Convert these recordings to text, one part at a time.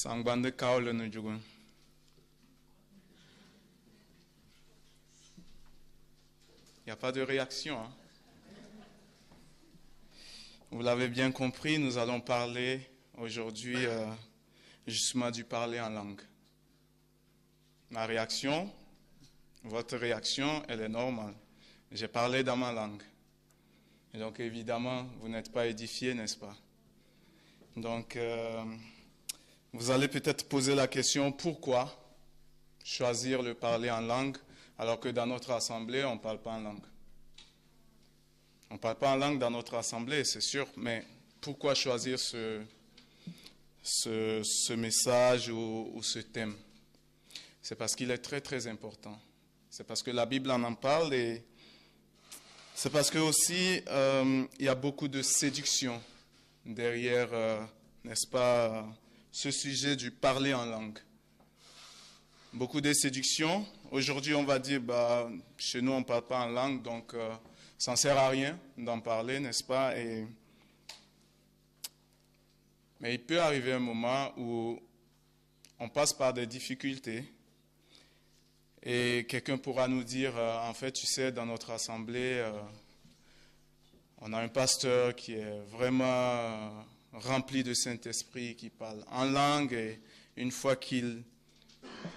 Sangbande kaole no jugun. Il n'y a pas de réaction. Hein? Vous l'avez bien compris, nous allons parler aujourd'hui justement du parler en langue. Ma réaction, votre réaction, elle est normale. J'ai parlé dans ma langue. Et donc évidemment, vous n'êtes pas édifié, n'est-ce pas? Donc, vous allez peut-être poser la question, pourquoi choisir le parler en langue alors que dans notre assemblée, on ne parle pas en langue? On ne parle pas en langue dans notre assemblée, c'est sûr, mais pourquoi choisir ce message ou ce thème? C'est parce qu'il est très très important. C'est parce que la Bible en parle et c'est parce que aussi il y a beaucoup de séduction derrière, n'est-ce pas, ce sujet du parler en langue. Beaucoup de séduction. Aujourd'hui, on va dire, chez nous, on ne parle pas en langue, donc ça ne sert à rien d'en parler, n'est-ce pas? Mais il peut arriver un moment où on passe par des difficultés et quelqu'un pourra nous dire, en fait, tu sais, dans notre assemblée, on a un pasteur qui est vraiment rempli de Saint-Esprit, qui parle en langue, et une fois qu'il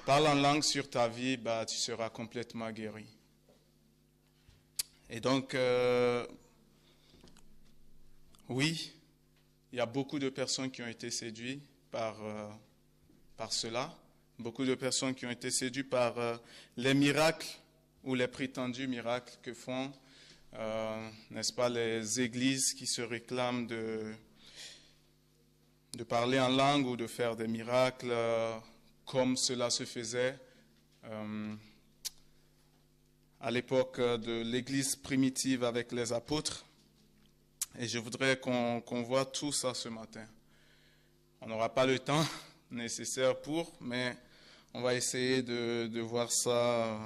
parle en langue sur ta vie, tu seras complètement guéri. Et donc, oui, il y a beaucoup de personnes qui ont été séduites par cela. Beaucoup de personnes qui ont été séduites par les miracles ou les prétendus miracles que font, n'est-ce pas, les églises qui se réclament de parler en langue ou de faire des miracles comme cela se faisait à l'époque de l'église primitive avec les apôtres. Et je voudrais qu'on voit tout ça ce matin. On n'aura pas le temps nécessaire mais on va essayer de voir ça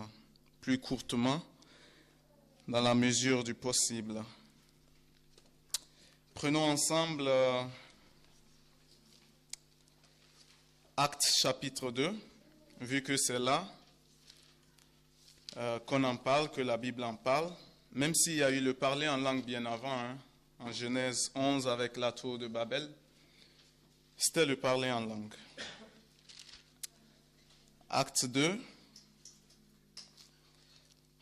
plus courtement dans la mesure du possible. Prenons ensemble Actes chapitre 2, vu que c'est là qu'on en parle, que la Bible en parle, même s'il y a eu le parler en langue bien avant, en Genèse 11 avec la tour de Babel, c'était le parler en langue. Acte 2,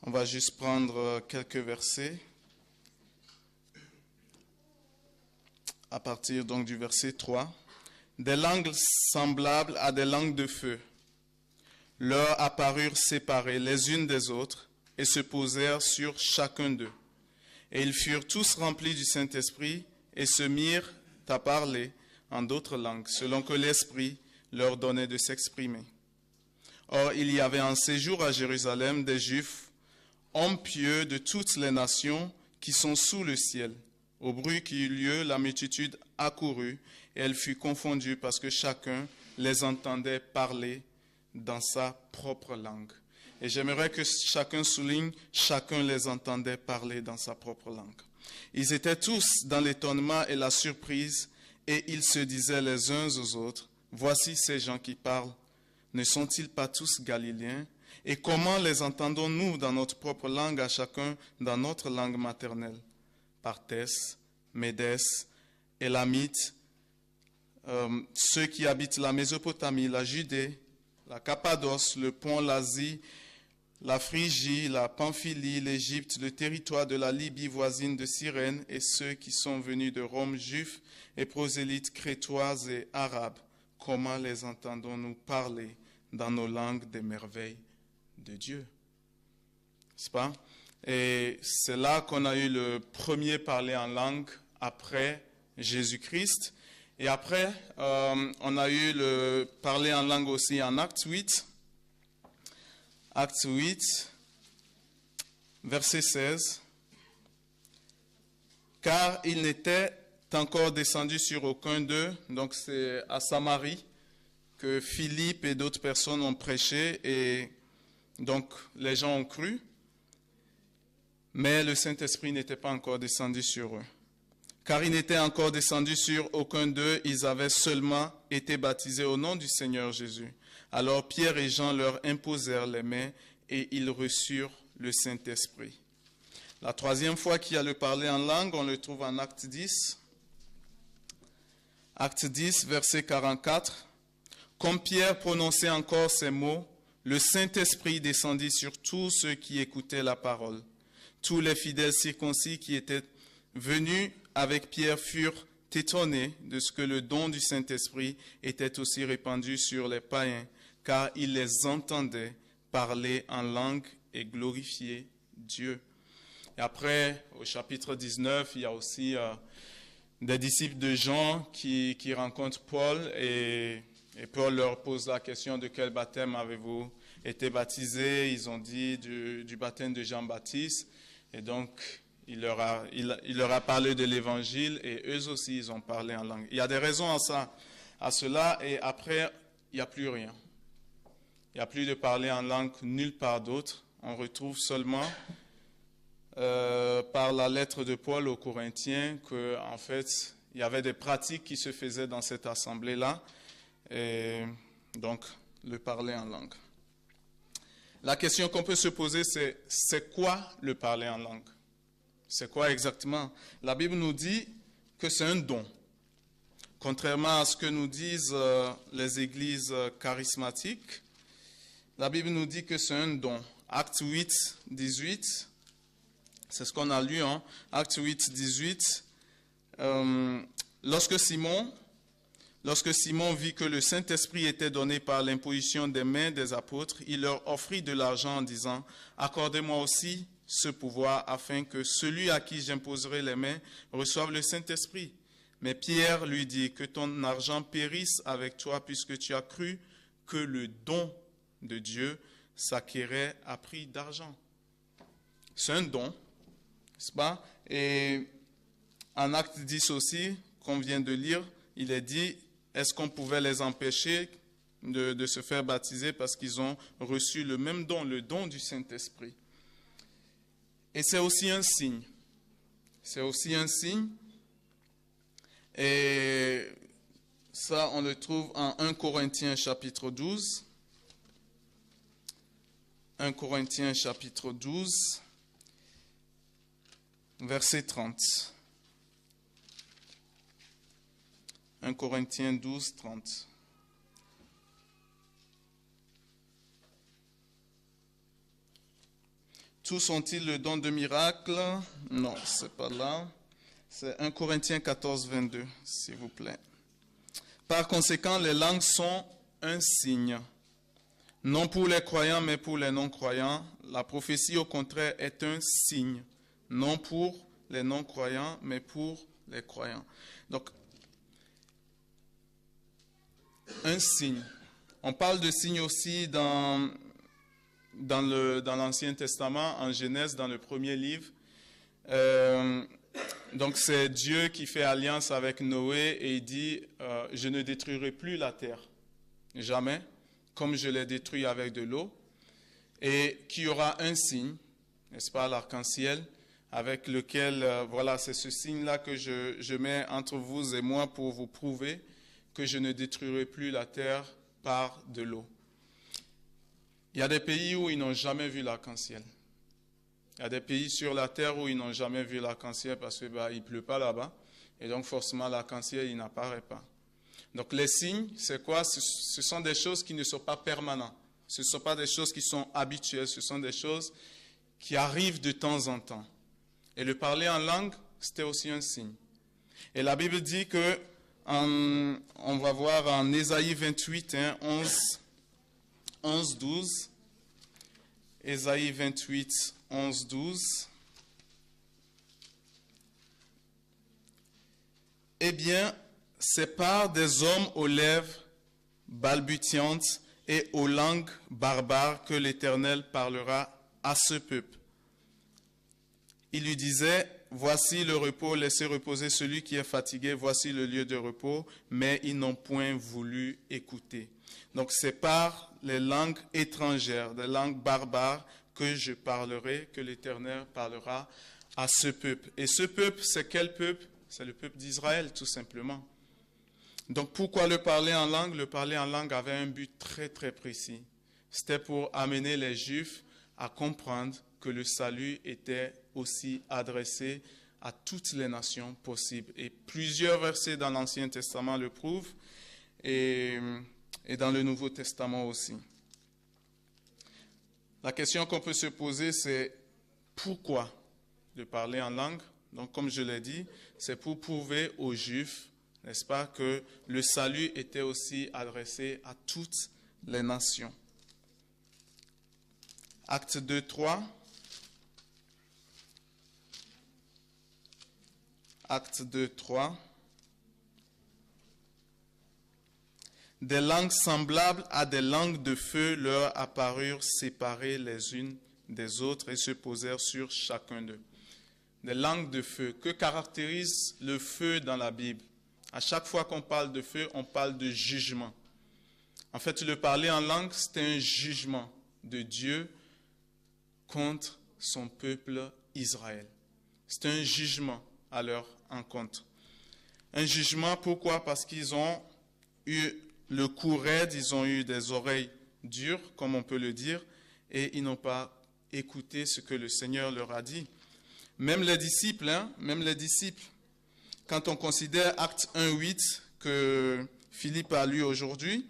on va juste prendre quelques versets, à partir donc du verset 3. Des langues semblables à des langues de feu leur apparurent séparées les unes des autres et se posèrent sur chacun d'eux. Et ils furent tous remplis du Saint-Esprit et se mirent à parler en d'autres langues, selon que l'Esprit leur donnait de s'exprimer. Or, il y avait en séjour à Jérusalem des Juifs, hommes pieux de toutes les nations qui sont sous le ciel. Au bruit qui eut lieu, la multitude accourut, et elle fut confondue parce que chacun les entendait parler dans sa propre langue. Et j'aimerais que chacun souligne, chacun les entendait parler dans sa propre langue. Ils étaient tous dans l'étonnement et la surprise, et ils se disaient les uns aux autres, « Voici ces gens qui parlent. Ne sont-ils pas tous Galiléens? Et comment les entendons-nous dans notre propre langue, à chacun dans notre langue maternelle? » Partès, Médès, Élamites, ceux qui habitent la Mésopotamie, la Judée, la Cappadoce, le Pont, l'Asie, la Phrygie, la Pamphylie, l'Égypte, le territoire de la Libye voisine de Cyrène, et ceux qui sont venus de Rome, juifs et prosélytes, crétois et arabes. Comment les entendons-nous parler dans nos langues des merveilles de Dieu? N'est-ce pas? Et c'est là qu'on a eu le premier parler en langue après Jésus-Christ. Et après, on a eu le parler en langue aussi en Acte 8. Acte 8, verset 16. Car il n'était encore descendu sur aucun d'eux, donc c'est à Samarie que Philippe et d'autres personnes ont prêché, et donc les gens ont cru. Mais le Saint-Esprit n'était pas encore descendu sur eux. car ils n'étaient encore descendus sur aucun d'eux, ils avaient seulement été baptisés au nom du Seigneur Jésus. Alors Pierre et Jean leur imposèrent les mains et ils reçurent le Saint-Esprit. La troisième fois qu'il y a le parler en langue, on le trouve en Acte 10. Acte 10, verset 44. Comme Pierre prononçait encore ces mots, le Saint-Esprit descendit sur tous ceux qui écoutaient la parole. Tous les fidèles circoncis qui étaient venus avec Pierre furent étonnés de ce que le don du Saint-Esprit était aussi répandu sur les païens, car ils les entendaient parler en langue et glorifier Dieu. Et après, au chapitre 19, il y a aussi des disciples de Jean qui rencontrent Paul et Paul leur pose la question de quel baptême avez-vous été baptisés. Ils ont dit du baptême de Jean-Baptiste. Et donc, il leur a parlé de l'évangile et eux aussi, ils ont parlé en langue. Il y a des raisons à cela et après, il n'y a plus rien. Il n'y a plus de parler en langue nulle part d'autre. On retrouve seulement par la lettre de Paul aux Corinthiens qu'en fait, il y avait des pratiques qui se faisaient dans cette assemblée-là. Et donc, le parler en langue. La question qu'on peut se poser, c'est quoi le parler en langue? C'est quoi exactement? La Bible nous dit que c'est un don. Contrairement à ce que nous disent les églises charismatiques, la Bible nous dit que c'est un don. Acte 8, 18, c'est ce qu'on a lu, hein? Acte 8, 18. Lorsque Simon vit que le Saint-Esprit était donné par l'imposition des mains des apôtres, il leur offrit de l'argent en disant « Accordez-moi aussi ce pouvoir afin que celui à qui j'imposerai les mains reçoive le Saint-Esprit. » Mais Pierre lui dit « Que ton argent périsse avec toi puisque tu as cru que le don de Dieu s'acquérait à prix d'argent. » C'est un don, n'est-ce pas? Et en Acte 10 aussi, qu'on vient de lire, il est dit, est-ce qu'on pouvait les empêcher de se faire baptiser parce qu'ils ont reçu le même don, le don du Saint-Esprit? Et c'est aussi un signe. C'est aussi un signe. Et ça, on le trouve en 1 Corinthiens chapitre 12. 1 Corinthiens chapitre 12, verset 30. 1 Corinthiens 12, 30. Tous ont-ils le don de miracle? Non, c'est pas là. C'est 1 Corinthiens 14, 22, s'il vous plaît. Par conséquent, les langues sont un signe. Non pour les croyants, mais pour les non-croyants. La prophétie, au contraire, est un signe. Non pour les non-croyants, mais pour les croyants. Donc, un signe. On parle de signe aussi dans l'Ancien Testament, en Genèse, dans le premier livre. Donc c'est Dieu qui fait alliance avec Noé et il dit « Je ne détruirai plus la terre, jamais, comme je l'ai détruit avec de l'eau. » Et qu'il y aura un signe, n'est-ce pas, l'arc-en-ciel, avec lequel, voilà, c'est ce signe-là que je mets entre vous et moi pour vous prouver que je ne détruirai plus la terre par de l'eau. Il y a des pays où ils n'ont jamais vu l'arc-en-ciel. Il y a des pays sur la terre où ils n'ont jamais vu l'arc-en-ciel parce qu'il ne pleut pas là-bas. Et donc forcément l'arc-en-ciel, il n'apparaît pas. Donc les signes, c'est quoi? Ce sont des choses qui ne sont pas permanentes. Ce ne sont pas des choses qui sont habituelles. Ce sont des choses qui arrivent de temps en temps. Et le parler en langue, c'était aussi un signe. Et la Bible dit que, on va voir en Ésaïe 28, 11, 12. Ésaïe 28, 11, 12. Eh bien, c'est par des hommes aux lèvres balbutiantes et aux langues barbares que l'Éternel parlera à ce peuple. Il lui disait, voici le repos, laissez reposer celui qui est fatigué, voici le lieu de repos, mais ils n'ont point voulu écouter. Donc c'est par les langues étrangères, des langues barbares, que je parlerai, que l'Éternel parlera à ce peuple. Et ce peuple, c'est quel peuple? c'est le peuple d'Israël, tout simplement. Donc pourquoi le parler en langue? Le parler en langue avait un but très très précis. C'était pour amener les Juifs à comprendre que le salut était aussi adressé à toutes les nations possibles. Et plusieurs versets dans l'Ancien Testament le prouvent, et dans le Nouveau Testament aussi. La question qu'on peut se poser, c'est pourquoi de parler en langue? Donc, comme je l'ai dit, c'est pour prouver aux Juifs, n'est-ce pas, que le salut était aussi adressé à toutes les nations. Acte 2, 3. Acte 2, 3. Des langues semblables à des langues de feu leur apparurent séparées les unes des autres et se posèrent sur chacun d'eux. Des langues de feu. Que caractérise le feu dans la Bible? À chaque fois qu'on parle de feu, on parle de jugement. En fait, le parler en langue, c'est un jugement de Dieu contre son peuple Israël. C'est un jugement à leur encontre. Un jugement, pourquoi? Parce qu'ils ont eu le cou raide, ils ont eu des oreilles dures, comme on peut le dire, et ils n'ont pas écouté ce que le Seigneur leur a dit. Même les disciples, quand on considère Acte 1:8 que Philippe a lu aujourd'hui,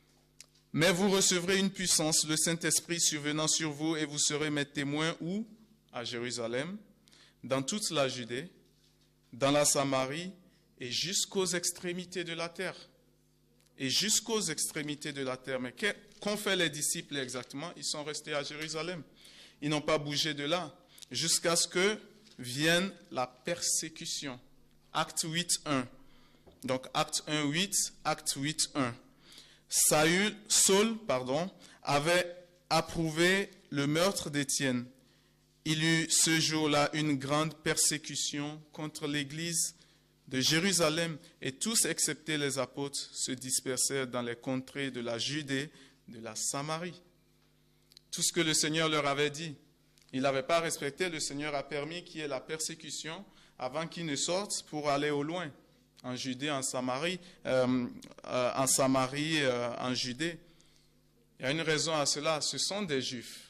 « Mais vous recevrez une puissance, le Saint-Esprit survenant sur vous, et vous serez mes témoins où? À Jérusalem, dans toute la Judée, dans la Samarie, et jusqu'aux extrémités de la terre. » Et jusqu'aux extrémités de la terre. Mais qu'ont fait les disciples exactement? Ils sont restés à Jérusalem. Ils n'ont pas bougé de là, jusqu'à ce que vienne la persécution. Acte 8:1. Donc, Acte 1:8, Acte 8:1. Saul avait approuvé le meurtre d'Étienne. Il eut ce jour-là une grande persécution contre l'Église de Jérusalem, et tous, excepté les apôtres, se dispersèrent dans les contrées de la Judée, de la Samarie. Tout ce que le Seigneur leur avait dit, ils n'avaient pas respecté. Le Seigneur a permis qu'il y ait la persécution avant qu'ils ne sortent pour aller au loin, en Judée, en Samarie, en Judée. Il y a une raison à cela, ce sont des Juifs.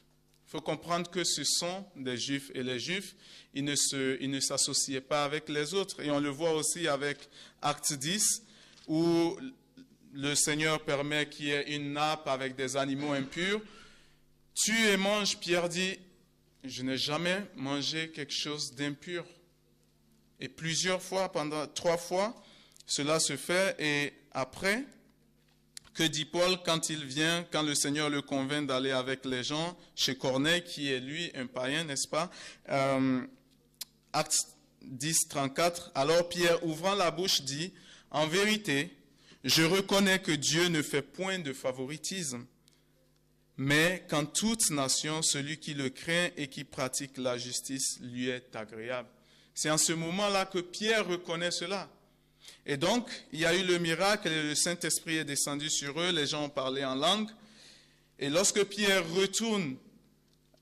Il faut comprendre que ce sont des Juifs, et les Juifs, ils ne s'associaient pas avec les autres. Et on le voit aussi avec Acte 10, où le Seigneur permet qu'il y ait une nappe avec des animaux impurs. Tue et mange. Pierre dit, je n'ai jamais mangé quelque chose d'impur. Et plusieurs fois, pendant 3 fois, cela se fait. Et après, que dit Paul quand il vient, quand le Seigneur le convainc d'aller avec les gens chez Corneille, qui est lui un païen, n'est-ce pas? Acte 10, 34. Alors Pierre, ouvrant la bouche, dit, « En vérité, je reconnais que Dieu ne fait point de favoritisme, mais qu'en toute nation, celui qui le craint et qui pratique la justice lui est agréable. » C'est en ce moment-là que Pierre reconnaît cela. Et donc, il y a eu le miracle, et le Saint-Esprit est descendu sur eux, les gens ont parlé en langue. Et lorsque Pierre retourne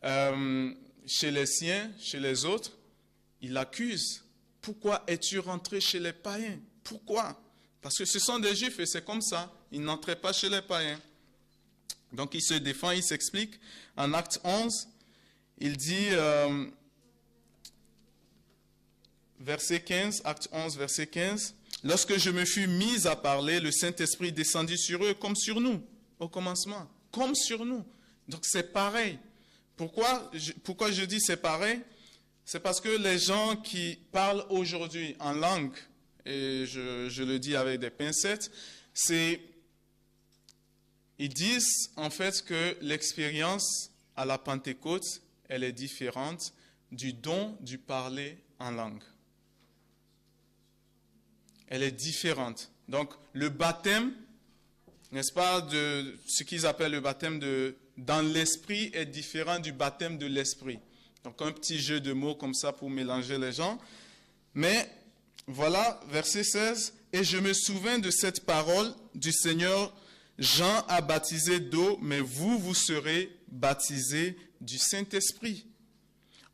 chez les siens, chez les autres, il accuse. « Pourquoi es-tu rentré chez les païens? Pourquoi? » Parce que ce sont des Juifs et c'est comme ça. Ils n'entraient pas chez les païens. Donc il se défend, il s'explique. En Acte 11, il dit, verset 15, Acte 11, verset 15, « Lorsque je me fus mis à parler, le Saint-Esprit descendit sur eux comme sur nous, au commencement, comme sur nous. » Donc c'est pareil. Pourquoi je dis c'est pareil? C'est parce que les gens qui parlent aujourd'hui en langue, et je le dis avec des pincettes, ils disent en fait que l'expérience à la Pentecôte, elle est différente du don du parler en langue. Elle est différente. Donc le baptême, n'est-ce pas, de ce qu'ils appellent le baptême dans l'esprit est différent du baptême de l'esprit. Donc un petit jeu de mots comme ça pour mélanger les gens. Mais voilà, verset 16, « Et je me souvins de cette parole du Seigneur, Jean a baptisé d'eau, mais vous serez baptisés du Saint-Esprit.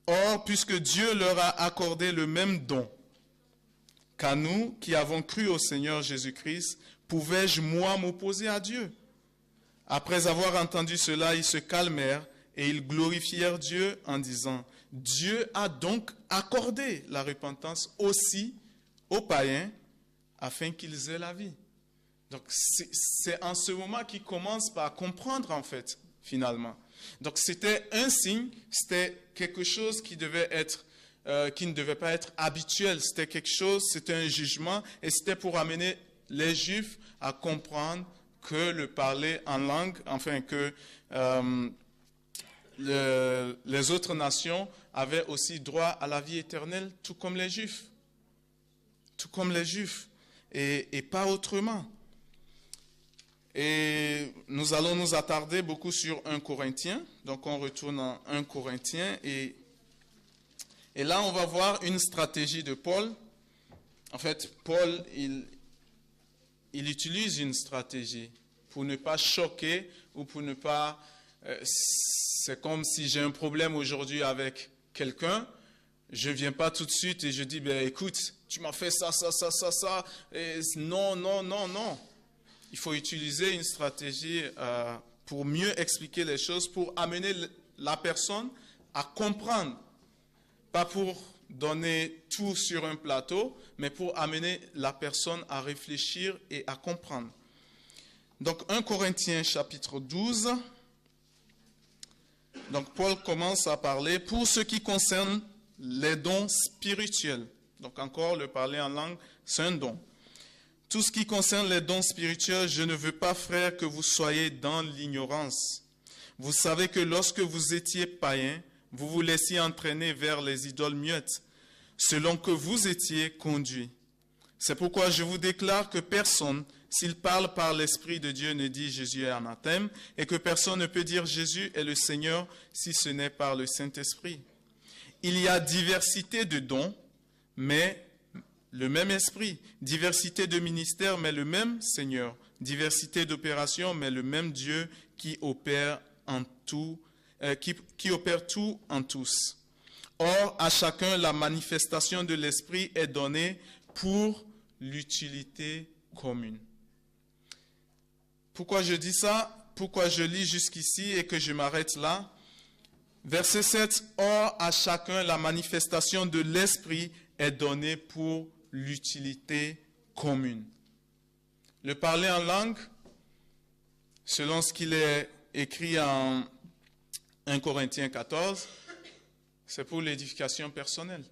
Or, puisque Dieu leur a accordé le même don, Qu'à nous qui avons cru au Seigneur Jésus-Christ, pouvais-je moi m'opposer à Dieu? Après avoir entendu cela, ils se calmèrent et ils glorifièrent Dieu en disant, Dieu a donc accordé la repentance aussi aux païens afin qu'ils aient la vie. Donc c'est en ce moment qu'ils commencent par comprendre en fait, finalement. Donc c'était un signe, c'était quelque chose qui devait être, qui ne devait pas être habituel. C'était quelque chose, c'était un jugement et c'était pour amener les Juifs à comprendre que le parler en langue, enfin que les autres nations avaient aussi droit à la vie éternelle, tout comme les Juifs. Tout comme les Juifs. Et pas autrement. Et nous allons nous attarder beaucoup sur 1 Corinthiens. Donc on retourne en 1 Corinthiens. Et là, on va voir une stratégie de Paul. En fait, Paul, il utilise une stratégie pour ne pas choquer ou pour ne pas... c'est comme si j'ai un problème aujourd'hui avec quelqu'un, je ne viens pas tout de suite et je dis, ben, écoute, tu m'as fait ça, et non. Il faut utiliser une stratégie pour mieux expliquer les choses, pour amener la personne à comprendre, pas pour donner tout sur un plateau, mais pour amener la personne à réfléchir et à comprendre. Donc 1 Corinthiens chapitre 12, donc Paul commence à parler pour ce qui concerne les dons spirituels. Donc encore le parler en langue, c'est un don. Tout ce qui concerne les dons spirituels, je ne veux pas, frères, que vous soyez dans l'ignorance. Vous savez que lorsque vous étiez païens, vous vous laissiez entraîner vers les idoles muettes, selon que vous étiez conduits. C'est pourquoi je vous déclare que personne, s'il parle par l'Esprit de Dieu, ne dit Jésus est anathème, et que personne ne peut dire Jésus est le Seigneur si ce n'est par le Saint-Esprit. Il y a diversité de dons, mais le même Esprit, diversité de ministères, mais le même Seigneur, diversité d'opérations, mais le même Dieu qui opère en tout, qui opère tout en tous. Or, à chacun, la manifestation de l'Esprit est donnée pour l'utilité commune. Pourquoi je dis ça? Pourquoi je lis jusqu'ici et que je m'arrête là? Verset 7, or, à chacun, la manifestation de l'Esprit est donnée pour l'utilité commune. Le parler en langue, selon ce qu'il est écrit en 1 Corinthiens 14, c'est pour l'édification personnelle.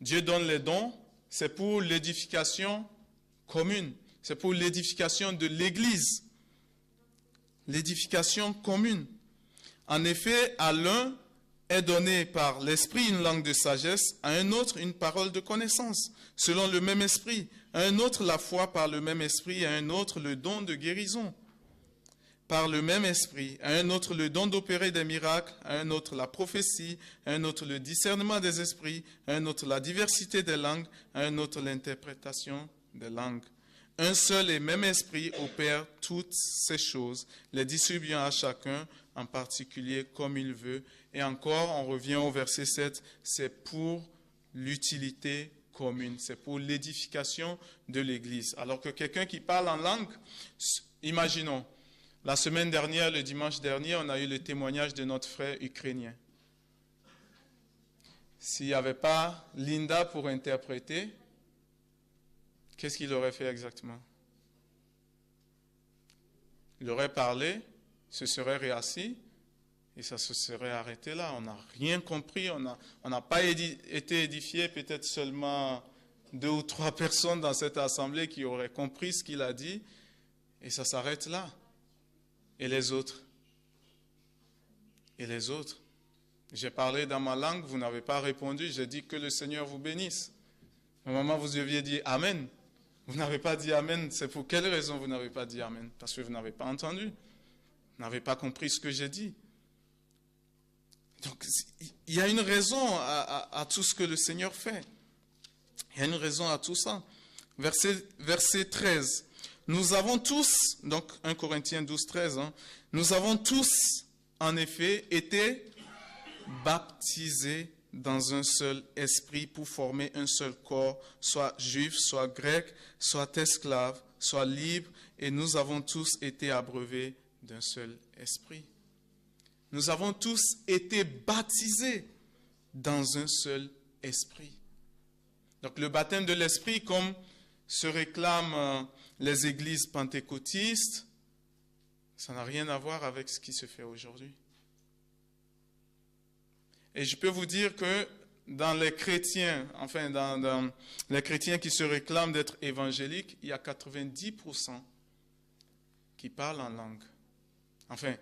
Dieu donne les dons, c'est pour l'édification commune, c'est pour l'édification de l'Église, l'édification commune. En effet, à l'un est donné par l'Esprit une langue de sagesse, à un autre une parole de connaissance, selon le même Esprit, à un autre la foi par le même Esprit, à un autre le don de guérison par le même Esprit, à un autre le don d'opérer des miracles, à un autre la prophétie, à un autre le discernement des esprits, à un autre la diversité des langues, à un autre l'interprétation des langues. Un seul et même Esprit opère toutes ces choses, les distribuant à chacun en particulier comme il veut. Et encore, on revient au verset 7, c'est pour l'utilité commune, c'est pour l'édification de l'Église. Alors que quelqu'un qui parle en langue, imaginons, la semaine dernière, le dimanche dernier, on a eu le témoignage de notre frère ukrainien. S'il n'y avait pas Linda pour interpréter, qu'est-ce qu'il aurait fait exactement? Il aurait parlé, se serait réassis, et ça se serait arrêté là. On n'a rien compris, on n'a pas été édifié, peut-être seulement 2 ou 3 personnes dans cette assemblée qui auraient compris ce qu'il a dit, et ça s'arrête là. Et les autres? Et les autres? J'ai parlé dans ma langue, vous n'avez pas répondu, j'ai dit que le Seigneur vous bénisse. Normalement, vous deviez dire Amen. Vous n'avez pas dit Amen. C'est pour quelle raison vous n'avez pas dit Amen? Parce que vous n'avez pas entendu. Vous n'avez pas compris ce que j'ai dit. Donc, il y a une raison à tout ce que le Seigneur fait. Il y a une raison à tout ça. Verset 13. Nous avons tous, donc 1 Corinthiens 12, 13, nous avons tous, en effet, été baptisés dans un seul esprit pour former un seul corps, soit juif, soit grec, soit esclave, soit libre, et nous avons tous été abreuvés d'un seul esprit. Nous avons tous été baptisés dans un seul esprit. Donc le baptême de l'esprit, comme se réclament les églises pentecôtistes, ça n'a rien à voir avec ce qui se fait aujourd'hui. Et je peux vous dire que dans les chrétiens, enfin dans les chrétiens qui se réclament d'être évangéliques, il y a 90% qui parlent en langue. Enfin,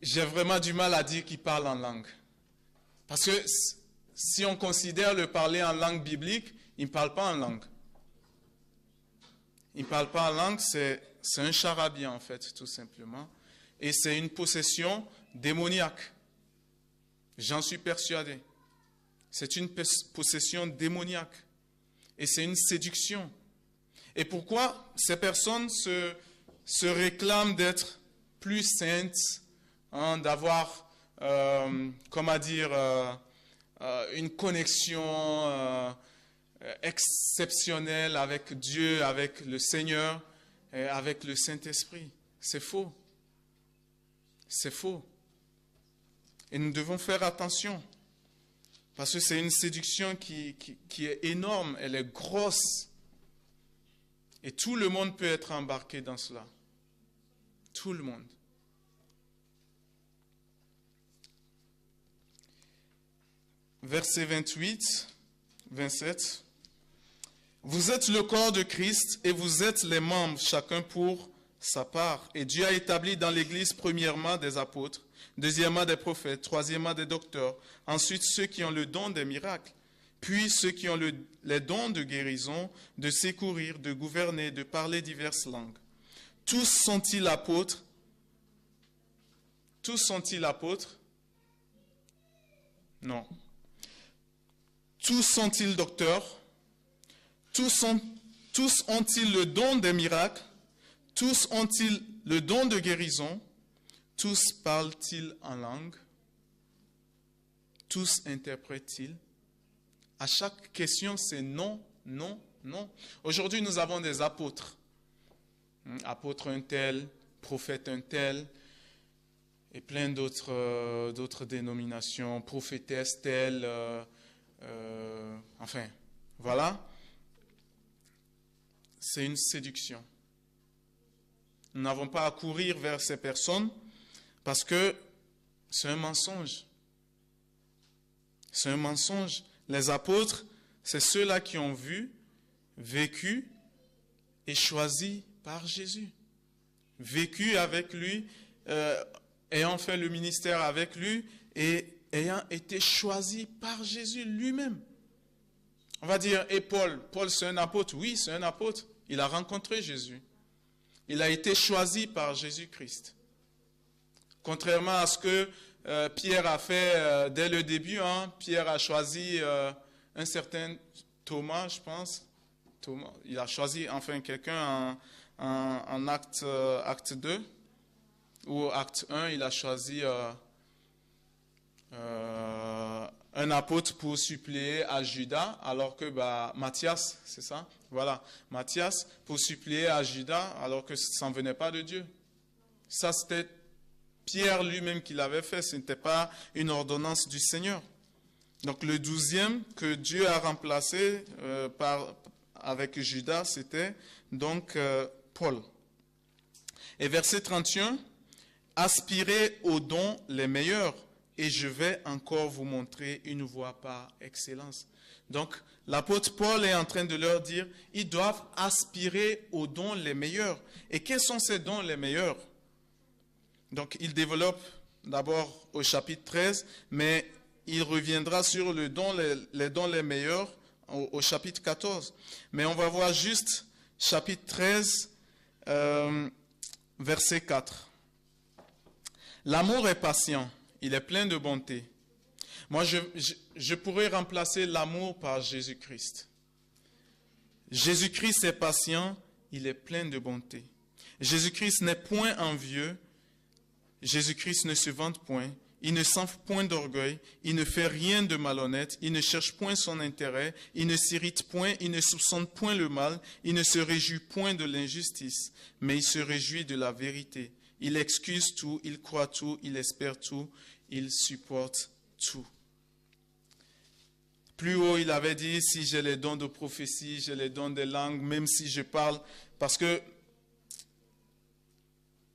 j'ai vraiment du mal à dire qu'ils parlent en langue. Parce que si on considère le parler en langue biblique, ils ne parlent pas en langue. Ils ne parlent pas en langue, c'est un charabia en fait, tout simplement. Et c'est une possession démoniaque. J'en suis persuadé. C'est une possession démoniaque. Et c'est une séduction. Et pourquoi ces personnes se réclament d'être plus saintes, hein, d'avoir, comment dire, une connexion exceptionnelle avec Dieu, avec le Seigneur, et avec le Saint-Esprit? C'est faux. C'est faux. Et nous devons faire attention. Parce que c'est une séduction qui est énorme, elle est grosse. Et tout le monde peut être embarqué dans cela. Tout le monde. Verset 28, 27. Vous êtes le corps de Christ et vous êtes les membres, chacun pour sa part. Et Dieu a établi dans l'Église premièrement des apôtres, deuxièmement des prophètes, troisièmement des docteurs, ensuite ceux qui ont le don des miracles, puis ceux qui ont les dons de guérison, de secourir, de gouverner, de parler diverses langues. Tous sont-ils apôtres? Tous sont-ils apôtres? Non. Tous sont-ils docteurs? Tous ont-ils le don des miracles? Tous ont-ils le don de guérison? Tous parlent-ils en langue? Tous interprètent-ils? À chaque question, c'est non, non, non. Aujourd'hui, nous avons des apôtres. Apôtre un tel, prophète un tel, et plein d'autres dénominations, prophétesse telle, enfin, voilà. C'est une séduction. Nous n'avons pas à courir vers ces personnes parce que c'est un mensonge. C'est un mensonge. Les apôtres, c'est ceux-là qui ont vu, vécu et choisi par Jésus. Vécu avec lui, ayant fait le ministère avec lui et ayant été choisi par Jésus lui-même. On va dire, et Paul c'est un apôtre? Oui, c'est un apôtre. Il a rencontré Jésus. Il a été choisi par Jésus-Christ. Contrairement à ce que Pierre a fait dès le début, hein, Pierre a choisi un certain Thomas, je pense. Thomas, il a choisi enfin quelqu'un en acte 2 ou acte 1, il a choisi un apôtre pour suppléer à Judas, alors que Matthias, c'est ça? Voilà, Matthias pour suppléer à Judas, alors que ça ne venait pas de Dieu. Ça, c'était Pierre lui-même qui l'avait fait, ce n'était pas une ordonnance du Seigneur. Donc le 12e que Dieu a remplacé avec Judas, c'était donc Paul. Et verset 31, aspirez aux dons les meilleurs, et je vais encore vous montrer une voie par excellence. Donc, l'apôtre Paul est en train de leur dire, ils doivent aspirer aux dons les meilleurs. Et quels sont ces dons les meilleurs? Donc, il développe d'abord au chapitre 13, mais il reviendra sur les dons les meilleurs au chapitre 14. Mais on va voir juste chapitre 13, verset 4. L'amour est patient. Il est plein de bonté. Moi, je pourrais remplacer l'amour par Jésus-Christ. Jésus-Christ est patient, il est plein de bonté. Jésus-Christ n'est point envieux, Jésus-Christ ne se vante point, Il ne s'enfle point d'orgueil, il ne fait rien de malhonnête, il ne cherche point son intérêt, il ne s'irrite point, il ne soupçonne point le mal, il ne se réjouit point de l'injustice, mais il se réjouit de la vérité. Il excuse tout, il croit tout, il espère tout, il supporte tout. Plus haut, il avait dit, si j'ai les dons de prophétie, j'ai les dons des langues, même si je parle, parce que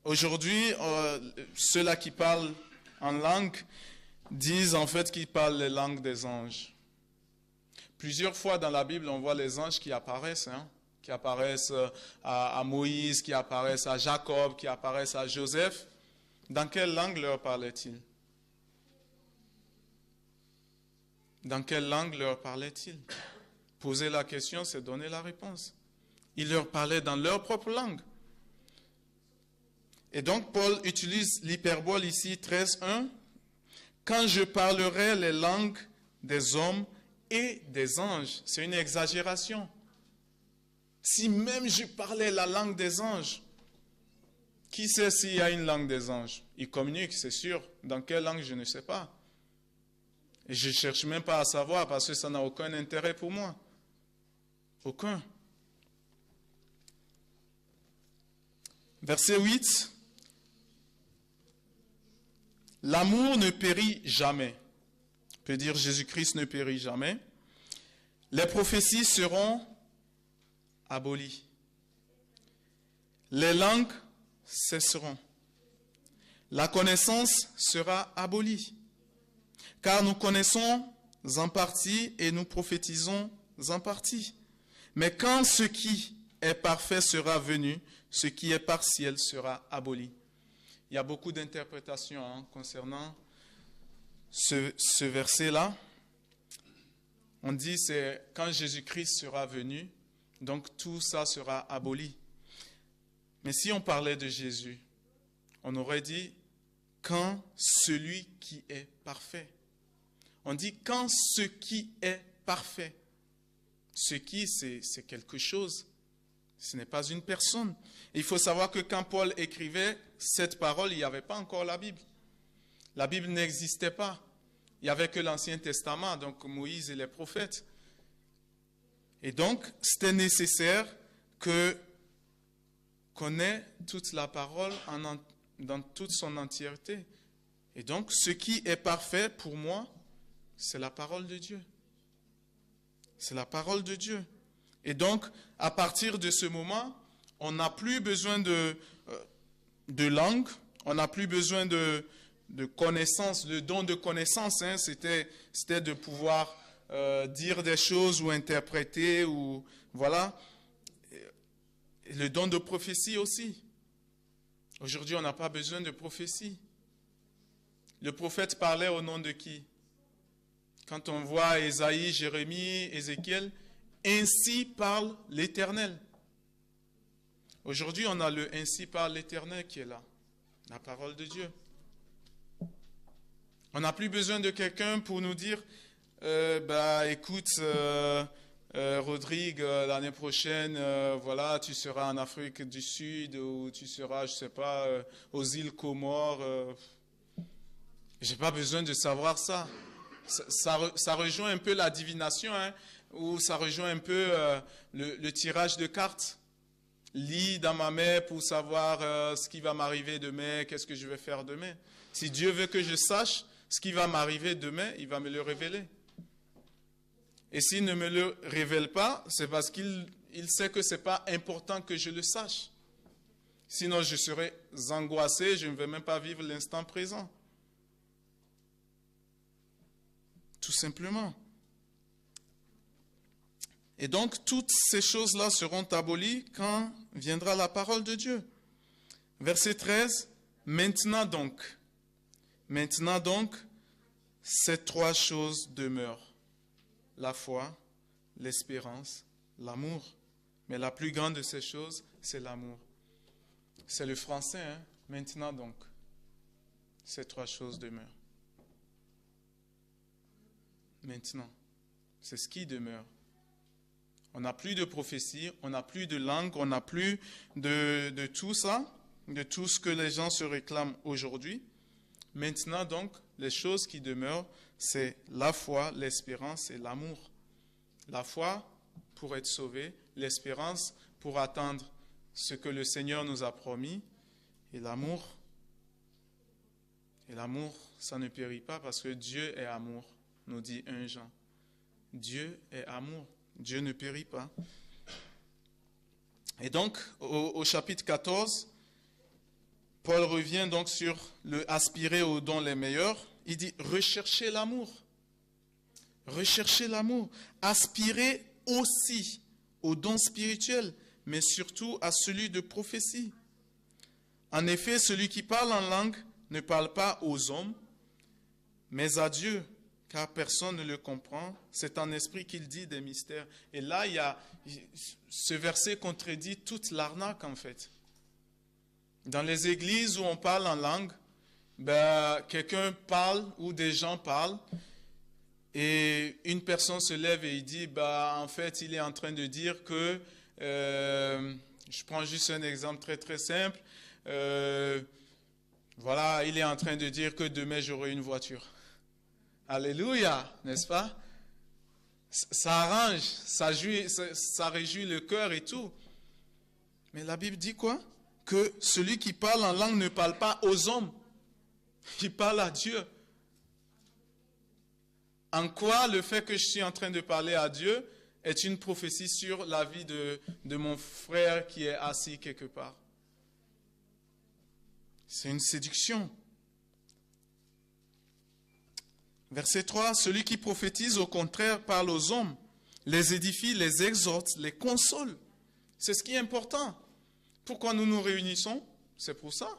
aujourd'hui, ceux-là qui parlent en langue disent en fait qu'ils parlent les langues des anges. Plusieurs fois dans la Bible, on voit les anges qui apparaissent, qui apparaissent à Moïse, qui apparaissent à Jacob, qui apparaissent à Joseph. Dans quelle langue leur parlait-il? Dans quelle langue leur parlait-il? Poser la question, c'est donner la réponse. Il leur parlait dans leur propre langue. Et donc, Paul utilise l'hyperbole ici, 13.1. Quand je parlerai les langues des hommes et des anges. C'est une exagération. Si même je parlais la langue des anges, qui sait s'il y a une langue des anges? Ils communiquent, c'est sûr. Dans quelle langue, je ne sais pas. Et je ne cherche même pas à savoir parce que ça n'a aucun intérêt pour moi. Aucun. Verset 8. L'amour ne périt jamais. On peut dire Jésus-Christ ne périt jamais. Les prophéties seront abolies. Les langues cesseront. La connaissance sera abolie. Car nous connaissons en partie et nous prophétisons en partie. Mais quand ce qui est parfait sera venu, ce qui est partiel sera aboli. Il y a beaucoup d'interprétations concernant ce verset-là. On dit c'est quand Jésus-Christ sera venu, donc tout ça sera aboli. Mais si on parlait de Jésus, on aurait dit quand celui qui est parfait. On dit quand ce qui est parfait. Ce qui, c'est quelque chose. Ce n'est pas une personne. Et il faut savoir que quand Paul écrivait cette parole, il n'y avait pas encore la Bible. La Bible n'existait pas. Il n'y avait que l'Ancien Testament, donc Moïse et les prophètes. Et donc, c'était nécessaire qu'on ait toute la parole dans toute son entièreté. Et donc, ce qui est parfait pour moi, c'est la parole de Dieu. C'est la parole de Dieu. Et donc, à partir de ce moment, on n'a plus besoin de langue, on n'a plus besoin de connaissance, le don de connaissance, c'était de pouvoir dire des choses ou interpréter, ou voilà. Et le don de prophétie aussi. Aujourd'hui, on n'a pas besoin de prophétie. Le prophète parlait au nom de qui? Quand on voit Ésaïe, Jérémie, Ézéchiel, ainsi parle l'Éternel. Aujourd'hui, on a le ainsi parle l'Éternel qui est là, la parole de Dieu. On n'a plus besoin de quelqu'un pour nous dire, écoute, Rodrigue, l'année prochaine, voilà, tu seras en Afrique du Sud ou tu seras, je sais pas, aux îles Comores. J'ai pas besoin de savoir ça. Ça rejoint un peu la divination, ou ça rejoint un peu le tirage de cartes. Lis dans ma main pour savoir ce qui va m'arriver demain, qu'est-ce que je vais faire demain. Si Dieu veut que je sache ce qui va m'arriver demain, il va me le révéler. Et s'il ne me le révèle pas, c'est parce qu'il sait que ce n'est pas important que je le sache. Sinon, je serais angoissé, je ne vais même pas vivre l'instant présent. Tout simplement. Et donc, toutes ces choses-là seront abolies quand viendra la parole de Dieu. Verset 13, maintenant donc, ces trois choses demeurent. La foi, l'espérance, l'amour. Mais la plus grande de ces choses, c'est l'amour. C'est le français, maintenant donc, ces trois choses demeurent. Maintenant, c'est ce qui demeure. On n'a plus de prophétie, on n'a plus de langue, on n'a plus de tout ça, de tout ce que les gens se réclament aujourd'hui. Maintenant donc, les choses qui demeurent, c'est la foi, l'espérance et l'amour. La foi pour être sauvé, l'espérance pour atteindre ce que le Seigneur nous a promis, et l'amour. Et l'amour, ça ne périt pas parce que Dieu est amour, nous dit 1 Jean. Dieu est amour, Dieu ne périt pas. Et donc, au chapitre 14, Paul revient donc sur le aspirer aux dons les meilleurs. Il dit, recherchez l'amour. Recherchez l'amour. Aspirez aussi aux dons spirituels, mais surtout à celui de prophétie. En effet, celui qui parle en langue ne parle pas aux hommes, mais à Dieu, car personne ne le comprend. C'est en esprit qu'il dit des mystères. Et là, ce verset contredit toute l'arnaque, en fait. Dans les églises où on parle en langue, quelqu'un parle ou des gens parlent, et une personne se lève et il dit, en fait, il est en train de dire que, je prends juste un exemple très très simple, voilà, il est en train de dire que demain j'aurai une voiture. Alléluia, n'est-ce pas? Ça arrange, ça réjouit le cœur et tout. Mais la Bible dit quoi? Que celui qui parle en langue ne parle pas aux hommes, il parle à Dieu. En quoi le fait que je suis en train de parler à Dieu est une prophétie sur la vie de mon frère qui est assis quelque part? C'est une séduction. Verset 3, celui qui prophétise au contraire parle aux hommes, les édifie, les exhorte, les console. C'est ce qui est important. Pourquoi nous nous réunissons? C'est pour ça.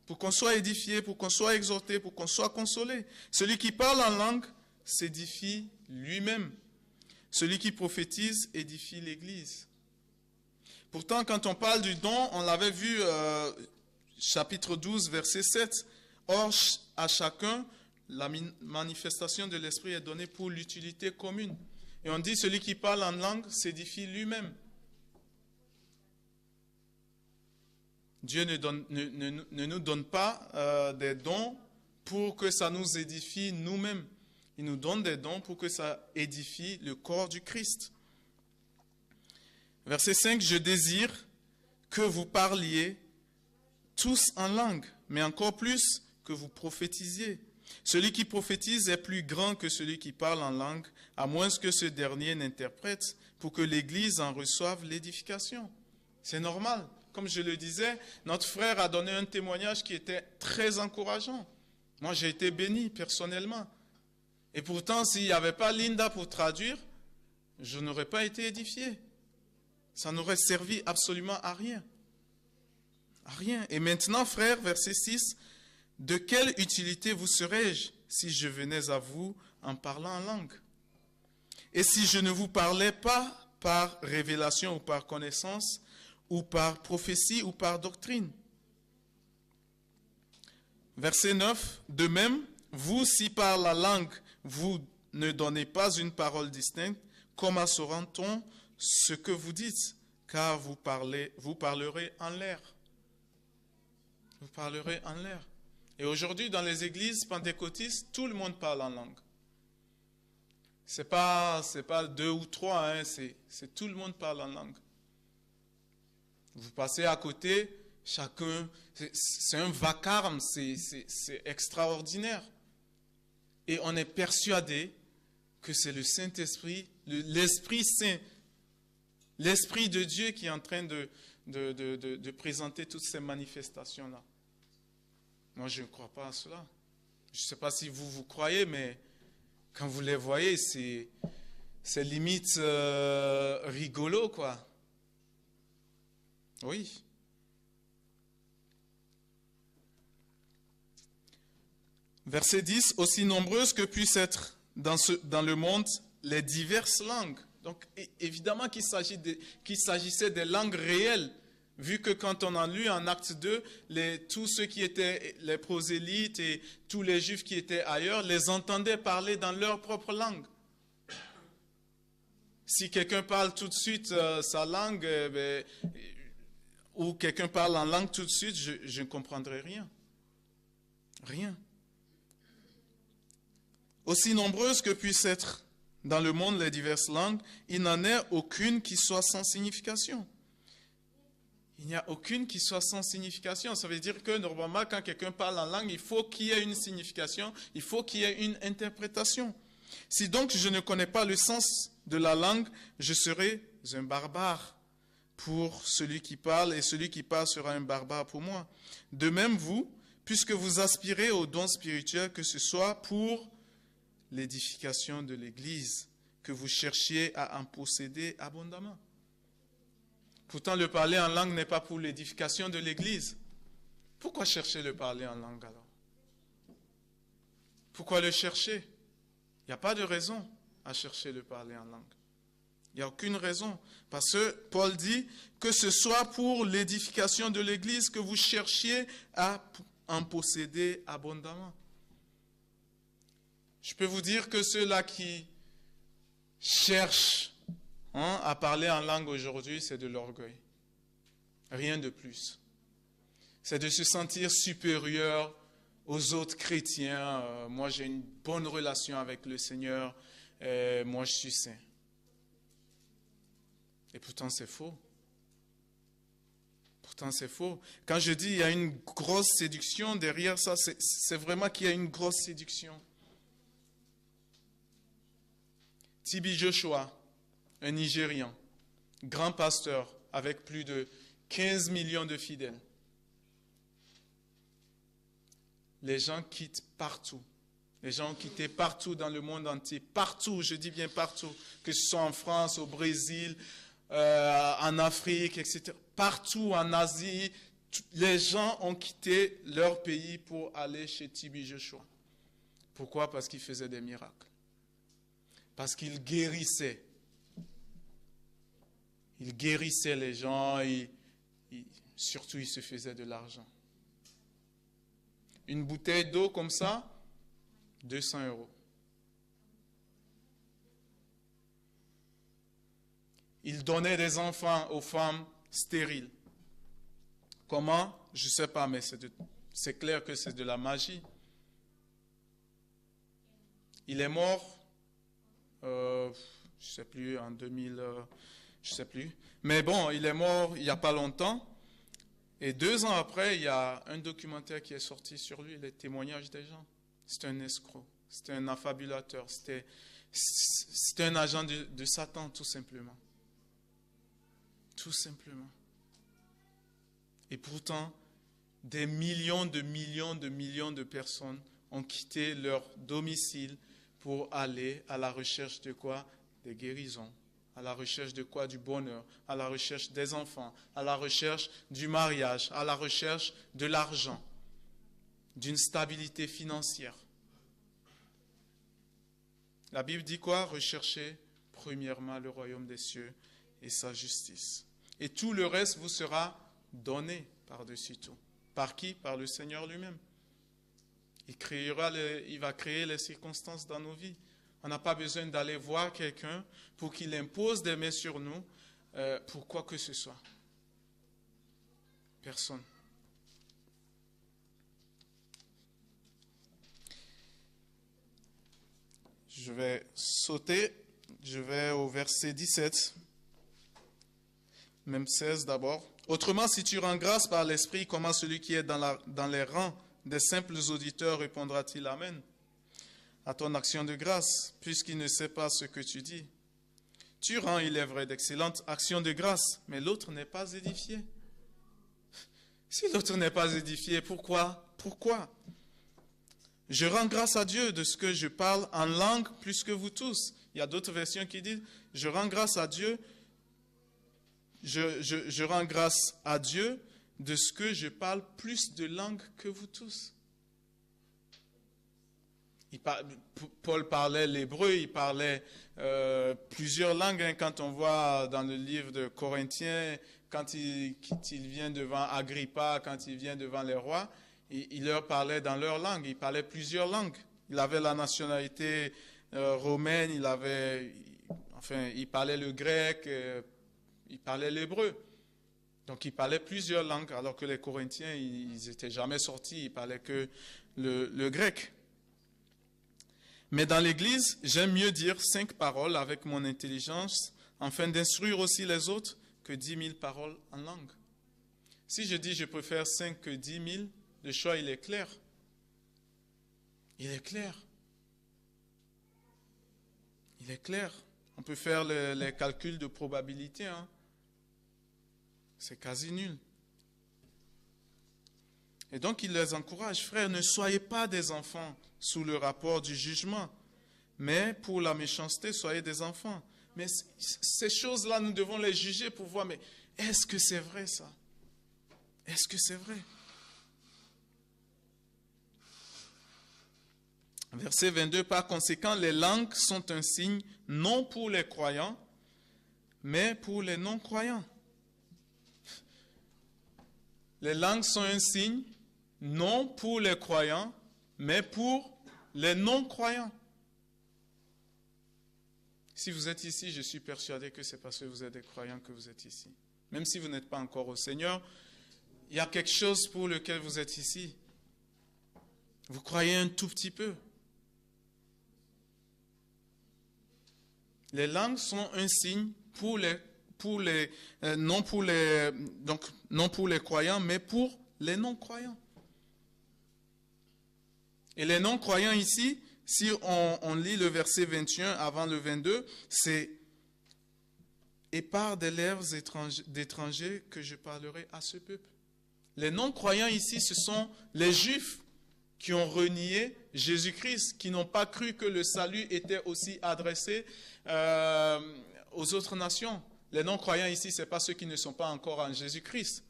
Pour qu'on soit édifié, pour qu'on soit exhorté, pour qu'on soit consolé. Celui qui parle en langue s'édifie lui-même. Celui qui prophétise édifie l'Église. Pourtant, quand on parle du don, on l'avait vu, chapitre 12, verset 7. Or, à chacun, la manifestation de l'Esprit est donnée pour l'utilité commune. Et on dit, celui qui parle en langue s'édifie lui-même. Dieu ne nous donne pas des dons pour que ça nous édifie nous-mêmes. Il nous donne des dons pour que ça édifie le corps du Christ. Verset 5, je désire que vous parliez tous en langue, mais encore plus que vous prophétisiez. Celui qui prophétise est plus grand que celui qui parle en langue, à moins que ce dernier n'interprète, pour que l'Église en reçoive l'édification. C'est normal. Comme je le disais, notre frère a donné un témoignage qui était très encourageant. Moi, j'ai été béni personnellement. Et pourtant, s'il n'y avait pas Linda pour traduire, je n'aurais pas été édifié. Ça n'aurait servi absolument à rien. À rien. Et maintenant, frère, verset 6, de quelle utilité vous serais-je si je venais à vous en parlant en langue? Et si je ne vous parlais pas par révélation ou par connaissance, ou par prophétie ou par doctrine? Verset 9, de même, vous, si par la langue, vous ne donnez pas une parole distincte, comment saura-t-on ce que vous dites? Car vous parlerez en l'air. Vous parlerez en l'air. Et aujourd'hui, dans les églises pentecôtistes, tout le monde parle en langue. C'est pas 2 ou 3, hein, c'est tout le monde parle en langue. Vous passez à côté, chacun, c'est un vacarme, c'est extraordinaire. Et on est persuadé que c'est le Saint-Esprit, l'Esprit Saint, l'Esprit de Dieu qui est en train de présenter toutes ces manifestations-là. Moi, je ne crois pas à cela. Je ne sais pas si vous croyez, mais quand vous les voyez, c'est limite rigolo, quoi. Oui. Verset 10, aussi nombreuses que puissent être dans le monde les diverses langues. Donc, évidemment qu'il s'agissait des langues réelles, vu que quand on a lu en Acte 2, tous ceux qui étaient les prosélytes et tous les Juifs qui étaient ailleurs les entendaient parler dans leur propre langue. Si quelqu'un parle tout de suite sa langue, ou quelqu'un parle en langue tout de suite, je ne comprendrai rien. Rien. Aussi nombreuses que puissent être dans le monde les diverses langues, il n'en est aucune qui soit sans signification. Il n'y a aucune qui soit sans signification. Ça veut dire que normalement, quand quelqu'un parle en langue, il faut qu'il y ait une signification, il faut qu'il y ait une interprétation. Si donc je ne connais pas le sens de la langue, je serai un barbare pour celui qui parle, et celui qui parle sera un barbare pour moi. De même, vous, puisque vous aspirez aux dons spirituels, que ce soit pour l'édification de l'Église, que vous cherchiez à en posséder abondamment. Pourtant, le parler en langue n'est pas pour l'édification de l'Église. Pourquoi chercher le parler en langue alors? Pourquoi le chercher? Il n'y a pas de raison à chercher le parler en langue. Il n'y a aucune raison. Parce que Paul dit que ce soit pour l'édification de l'Église que vous cherchiez à en posséder abondamment. Je peux vous dire que ceux-là qui cherchent à parler en langue aujourd'hui, c'est de l'orgueil. Rien de plus. C'est de se sentir supérieur aux autres chrétiens. Moi, j'ai une bonne relation avec le Seigneur. Moi, je suis saint. Et pourtant, c'est faux. Pourtant, c'est faux. Quand je dis il y a une grosse séduction derrière ça, c'est vraiment qu'il y a une grosse séduction. T.B. Joshua, un Nigérian, grand pasteur avec plus de 15 millions de fidèles. Les gens quittent partout. Les gens ont quitté partout dans le monde entier. Partout, je dis bien partout. Que ce soit en France, au Brésil, en Afrique, etc. Partout en Asie, les gens ont quitté leur pays pour aller chez T.B. Joshua. Pourquoi? Parce qu'il faisait des miracles. Parce qu'il guérissait. Il guérissait les gens et surtout il se faisait de l'argent. Une bouteille d'eau comme ça, 200 €. Il donnait des enfants aux femmes stériles. Comment? Je ne sais pas, mais c'est clair que c'est de la magie. Il est mort, je ne sais plus, en 2000, je ne sais plus. Mais bon, il est mort il n'y a pas longtemps. Et 2 ans après, il y a un documentaire qui est sorti sur lui, les témoignages des gens. C'était un escroc, c'était un affabulateur, c'était un agent de Satan, tout simplement. Tout simplement. Et pourtant, des millions de personnes ont quitté leur domicile pour aller à la recherche de quoi? Des guérisons. À la recherche de quoi? Du bonheur. À la recherche des enfants. À la recherche du mariage. À la recherche de l'argent. D'une stabilité financière. La Bible dit quoi? Recherchez premièrement le royaume des cieux et sa justice. Et tout le reste vous sera donné par-dessus tout. Par qui? Par le Seigneur lui-même. Il va créer les circonstances dans nos vies. On n'a pas besoin d'aller voir quelqu'un pour qu'il impose des mains sur nous pour quoi que ce soit. Personne. Je vais sauter. Je vais au verset 17. Même 16 d'abord. Autrement, si tu rends grâce par l'Esprit, comment celui qui est dans les rangs des simples auditeurs répondra-t-il Amen à ton action de grâce, puisqu'il ne sait pas ce que tu dis? Tu rends, il est vrai, d'excellentes actions de grâce, mais l'autre n'est pas édifié. Si l'autre n'est pas édifié, pourquoi? Pourquoi? Je rends grâce à Dieu de ce que je parle en langue plus que vous tous. Il y a d'autres versions qui disent, je rends grâce à Dieu, je rends grâce à Dieu de ce que je parle plus de langues que vous tous. Paul parlait l'hébreu, il parlait plusieurs langues. Quand on voit dans le livre de Corinthiens, quand il vient devant Agrippa, quand il vient devant les rois, il leur parlait dans leur langue, il parlait plusieurs langues. Il avait la nationalité romaine, il parlait le grec, il parlait l'hébreu. Donc il parlait plusieurs langues, alors que les Corinthiens, ils n'étaient jamais sortis, ils parlaient que le grec. Mais dans l'Église, j'aime mieux dire 5 paroles avec mon intelligence, afin d'instruire aussi les autres, que 10 000 paroles en langue. Si je dis je préfère 5 que 10 000, le choix, il est clair. Il est clair. Il est clair. On peut faire les calculs de probabilité. Hein. C'est quasi nul. Et donc, il les encourage. Frères, ne soyez pas des enfants sous le rapport du jugement, mais pour la méchanceté, soyez des enfants. Mais ces choses-là, nous devons les juger pour voir, mais est-ce que c'est vrai ça? Est-ce que c'est vrai? Verset 22, par conséquent, les langues sont un signe non pour les croyants, mais pour les non-croyants. Les langues sont un signe non pour les croyants, mais pour les non-croyants. Si vous êtes ici, je suis persuadé que c'est parce que vous êtes des croyants que vous êtes ici. Même si vous n'êtes pas encore au Seigneur, il y a quelque chose pour lequel vous êtes ici. Vous croyez un tout petit peu. Les langues sont un signe non pour les croyants, mais pour les non-croyants. Et les non-croyants ici, si on lit le verset 21 avant le 22, c'est « Et par des lèvres d'étrangers que je parlerai à ce peuple ». Les non-croyants ici, ce sont les Juifs qui ont renié Jésus-Christ, qui n'ont pas cru que le salut était aussi adressé aux autres nations. Les non-croyants ici, ce n'est pas ceux qui ne sont pas encore en Jésus-Christ.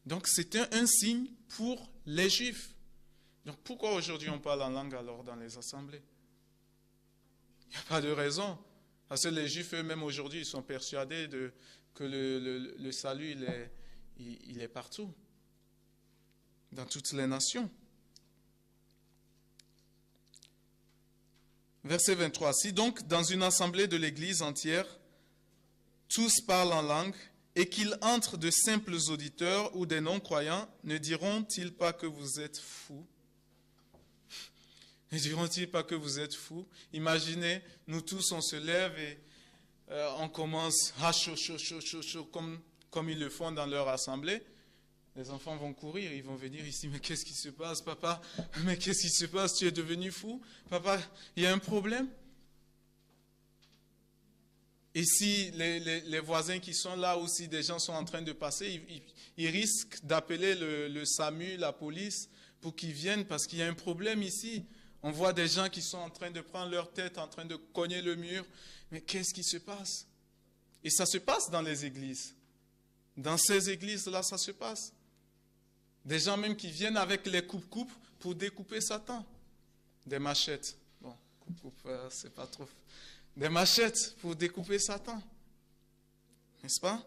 Donc c'est un signe pour les Juifs. Donc pourquoi aujourd'hui on parle en langue alors dans les assemblées? Il n'y a pas de raison. Parce que les Juifs eux-mêmes aujourd'hui, ils sont persuadés que le salut, il est partout. Dans toutes les nations. Verset 23. Si donc dans une assemblée de l'Église entière, tous parlent en langue, et qu'il entre de simples auditeurs ou des non-croyants, ne diront-ils pas que vous êtes fous? Ne diront-ils pas que vous êtes fous? Imaginez, nous tous, on se lève et on commence à chaud, comme ils le font dans leur assemblée. Les enfants vont courir, ils vont venir ici. Mais qu'est-ce qui se passe, papa? Mais qu'est-ce qui se passe? Tu es devenu fou? Papa, il y a un problème? Et si les voisins qui sont là, ou si des gens sont en train de passer, ils risquent d'appeler le SAMU, la police, pour qu'ils viennent parce qu'il y a un problème ici. On voit des gens qui sont en train de prendre leur tête, en train de cogner le mur. Mais qu'est-ce qui se passe? Et ça se passe dans les églises. Dans ces églises-là, ça se passe. Des gens même qui viennent avec les coupes-coupes pour découper Satan. Des machettes. Bon, coupe-coupe, c'est pas trop. Des machettes pour découper Satan. N'est-ce pas?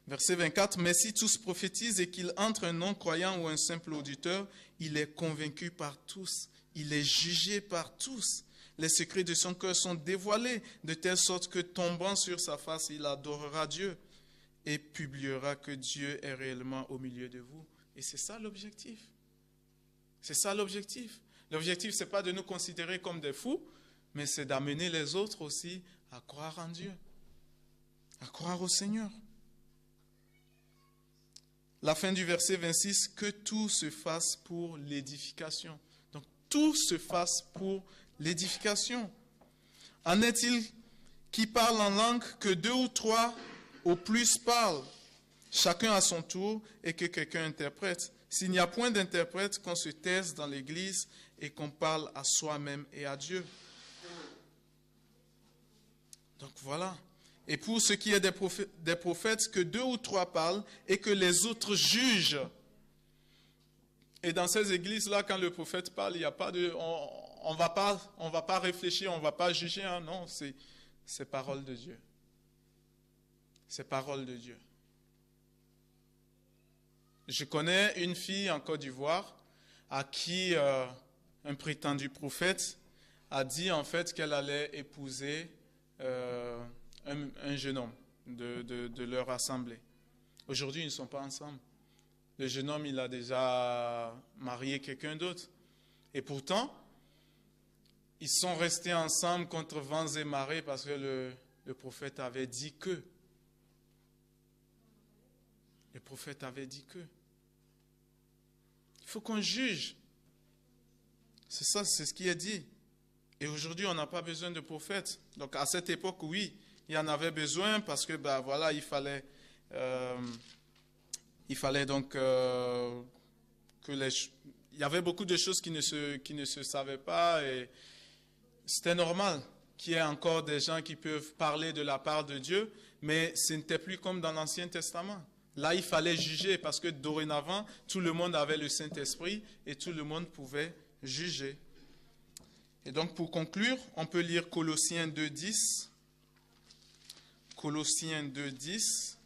Verset 24. Mais si tous prophétisent et qu'il entre un non-croyant ou un simple auditeur, il est convaincu par tous. Il est jugé par tous. Les secrets de son cœur sont dévoilés de telle sorte que tombant sur sa face, il adorera Dieu et publiera que Dieu est réellement au milieu de vous. Et c'est ça l'objectif. C'est ça l'objectif. L'objectif, ce n'est pas de nous considérer comme des fous, mais c'est d'amener les autres aussi à croire en Dieu, à croire au Seigneur. La fin du verset 26, que tout se fasse pour l'édification. Donc, tout se fasse pour l'édification. En est-il qui parle en langue que 2 ou 3 au plus parlent, chacun à son tour, et que quelqu'un interprète. S'il n'y a point d'interprète, qu'on se taise dans l'Église et qu'on parle à soi-même et à Dieu. Donc voilà. Et pour ce qui est des prophètes, que 2 ou 3 parlent et que les autres jugent. Et dans ces églises-là, quand le prophète parle, il n'y a pas de... On va pas réfléchir, on ne va pas juger. Hein, non, c'est parole de Dieu. C'est parole de Dieu. Je connais une fille en Côte d'Ivoire à qui un prétendu prophète a dit en fait qu'elle allait épouser un jeune homme de leur assemblée. Aujourd'hui, ils ne sont pas ensemble. Le jeune homme, il a déjà marié quelqu'un d'autre. Et pourtant, ils sont restés ensemble contre vents et marées parce que le prophète avait dit que. Le prophète avait dit que. Il faut qu'on juge. C'est ça, c'est ce qui est dit. Et aujourd'hui, on n'a pas besoin de prophètes. Donc à cette époque, oui, il y en avait besoin parce que voilà, il fallait donc que il y avait beaucoup de choses qui ne se savaient pas et c'était normal qu'il y ait encore des gens qui peuvent parler de la part de Dieu, mais ce n'était plus comme dans l'Ancien Testament. Là, il fallait juger parce que dorénavant, tout le monde avait le Saint-Esprit et tout le monde pouvait juger. Et donc, pour conclure, on peut lire Colossiens 2.10. Colossiens 2.10.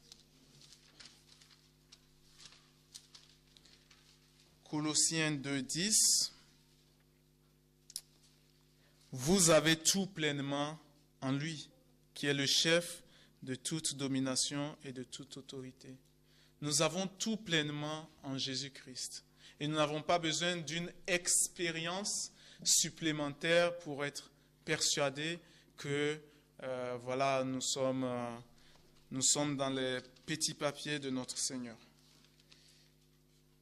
Colossiens 2.10. Vous avez tout pleinement en lui, qui est le chef de toute domination et de toute autorité. Nous avons tout pleinement en Jésus-Christ. Et nous n'avons pas besoin d'une expérience supplémentaire pour être persuadés que voilà, nous sommes dans les petits papiers de notre Seigneur.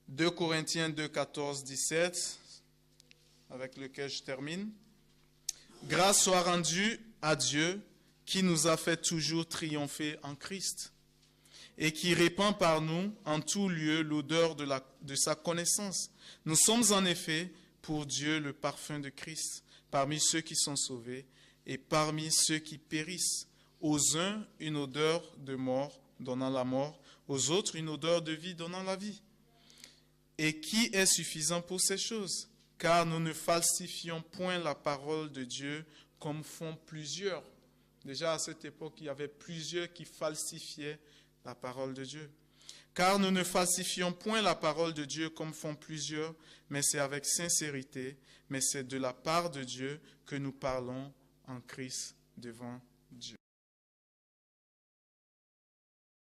2 Corinthiens 2, 14, 17, avec lequel je termine. Grâce soit rendue à Dieu qui nous a fait toujours triompher en Christ et qui répand par nous en tout lieu l'odeur de sa connaissance. Nous sommes en effet pour Dieu le parfum de Christ parmi ceux qui sont sauvés et parmi ceux qui périssent. Aux uns, une odeur de mort donnant la mort, aux autres, une odeur de vie donnant la vie. Et qui est suffisant pour ces choses? Car nous ne falsifions point la parole de Dieu comme font plusieurs. Déjà à cette époque, il y avait plusieurs qui falsifiaient la parole de Dieu. Car nous ne falsifions point la parole de Dieu comme font plusieurs, mais c'est avec sincérité, mais c'est de la part de Dieu que nous parlons en Christ devant Dieu.